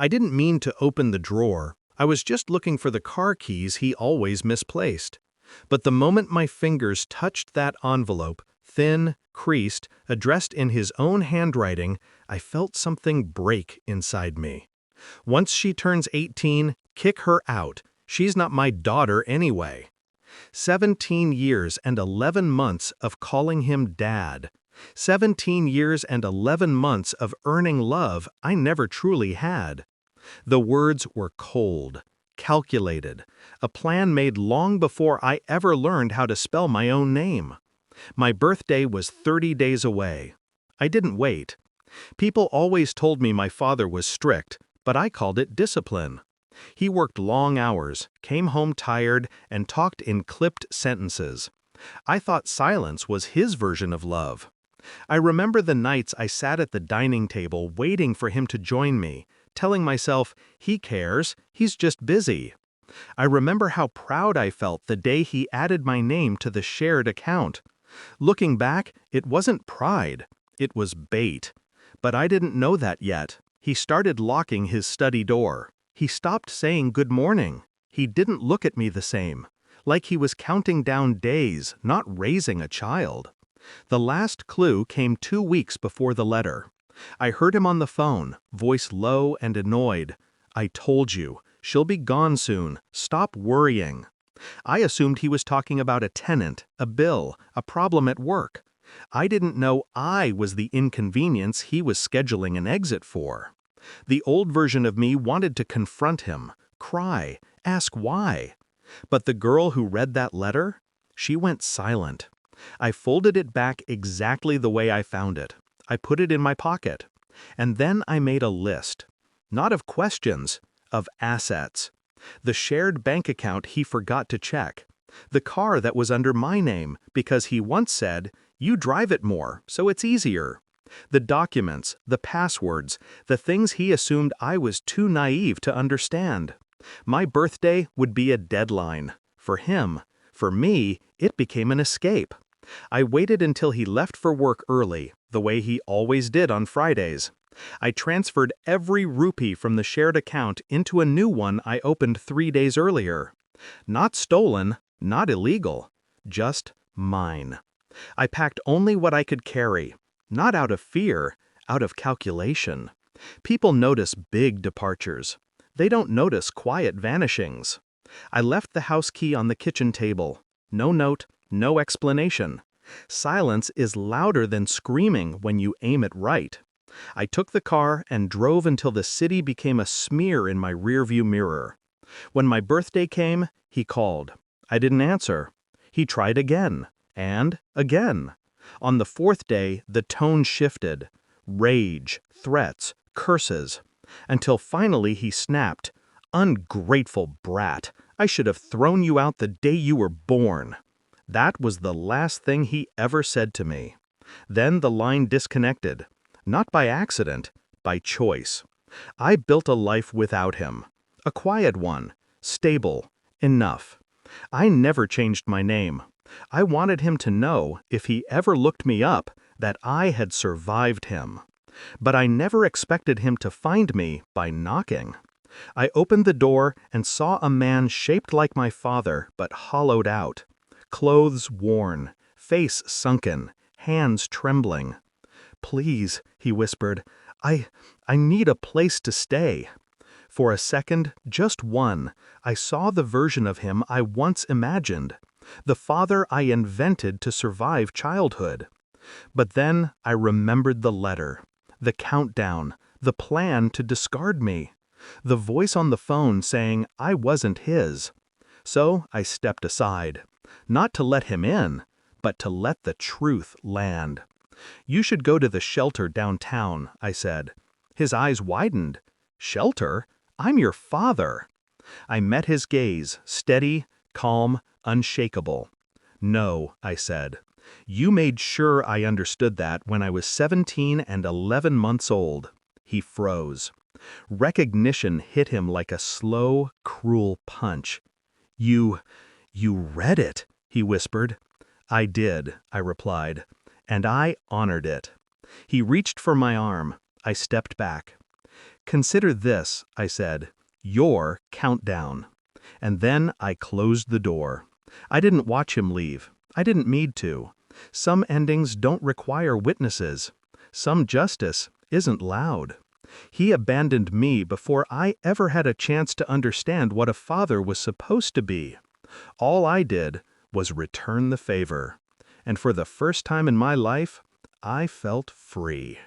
I didn't mean to open the drawer. I was just looking for the car keys he always misplaced. But the moment my fingers touched that envelope, thin, creased, addressed in his own handwriting, I felt something break inside me. Once she turns 18, kick her out. She's not my daughter anyway. 17 years and 11 months of calling him Dad. 17 years and 11 months of earning love I never truly had. The words were cold, calculated, a plan made long before I ever learned how to spell my own name. My birthday was 30 days away. I didn't wait. People always told me my father was strict, but I called it discipline. He worked long hours, came home tired, and talked in clipped sentences. I thought silence was his version of love. I remember the nights I sat at the dining table waiting for him to join me, telling myself, he cares, he's just busy. I remember how proud I felt the day he added my name to the shared account. Looking back, it wasn't pride, it was bait. But I didn't know that yet. He started locking his study door. He stopped saying good morning. He didn't look at me the same, like he was counting down days, not raising a child. The last clue came 2 weeks before the letter. I heard him on the phone, voice low and annoyed. I told you, she'll be gone soon, stop worrying. I assumed he was talking about a tenant, a bill, a problem at work. I didn't know I was the inconvenience he was scheduling an exit for. The old version of me wanted to confront him, cry, ask why. But the girl who read that letter, she went silent. I folded it back exactly the way I found it. I put it in my pocket. And then I made a list. Not of questions, of assets. The shared bank account he forgot to check. The car that was under my name because he once said, "You drive it more, so it's easier." The documents, the passwords, the things he assumed I was too naive to understand. My birthday would be a deadline. For him. For me, it became an escape. I waited until he left for work early, the way he always did on Fridays. I transferred every rupee from the shared account into a new one I opened 3 days earlier. Not stolen, not illegal, just mine. I packed only what I could carry, not out of fear, out of calculation. People notice big departures. They don't notice quiet vanishings. I left the house key on the kitchen table. No note, no explanation. Silence is louder than screaming when you aim it right. I took the car and drove until the city became a smear in my rearview mirror. When my birthday came, he called. I didn't answer. He tried again, and again. On the 4th day, the tone shifted. Rage, threats, curses. Until finally he snapped. "Ungrateful brat! I should have thrown you out the day you were born." That was the last thing he ever said to me. Then the line disconnected. Not by accident, by choice. I built a life without him. A quiet one. Stable. Enough. I never changed my name. I wanted him to know, if he ever looked me up, that I had survived him. But I never expected him to find me by knocking. I opened the door and saw a man shaped like my father, but hollowed out. Clothes worn, face sunken, hands trembling. "Please," he whispered, I need a place to stay." For a second, just one, I saw the version of him I once imagined. The father I invented to survive childhood. But then I remembered the letter, the countdown, the plan to discard me, the voice on the phone saying I wasn't his. So I stepped aside, not to let him in, but to let the truth land. "You should go to the shelter downtown," I said. His eyes widened. "Shelter? I'm your father." I met his gaze, steady, calm, unshakable. "No," I said. "You made sure I understood that when I was 17 and 11 months old." He froze. Recognition hit him like a slow, cruel punch. You read it," he whispered. "I did," I replied, "and I honored it." He reached for my arm. I stepped back. "Consider this," I said, "your countdown." And then I closed the door. I didn't watch him leave. I didn't need to. Some endings don't require witnesses. Some justice isn't loud. He abandoned me before I ever had a chance to understand what a father was supposed to be. All I did was return the favor. And for the first time in my life, I felt free.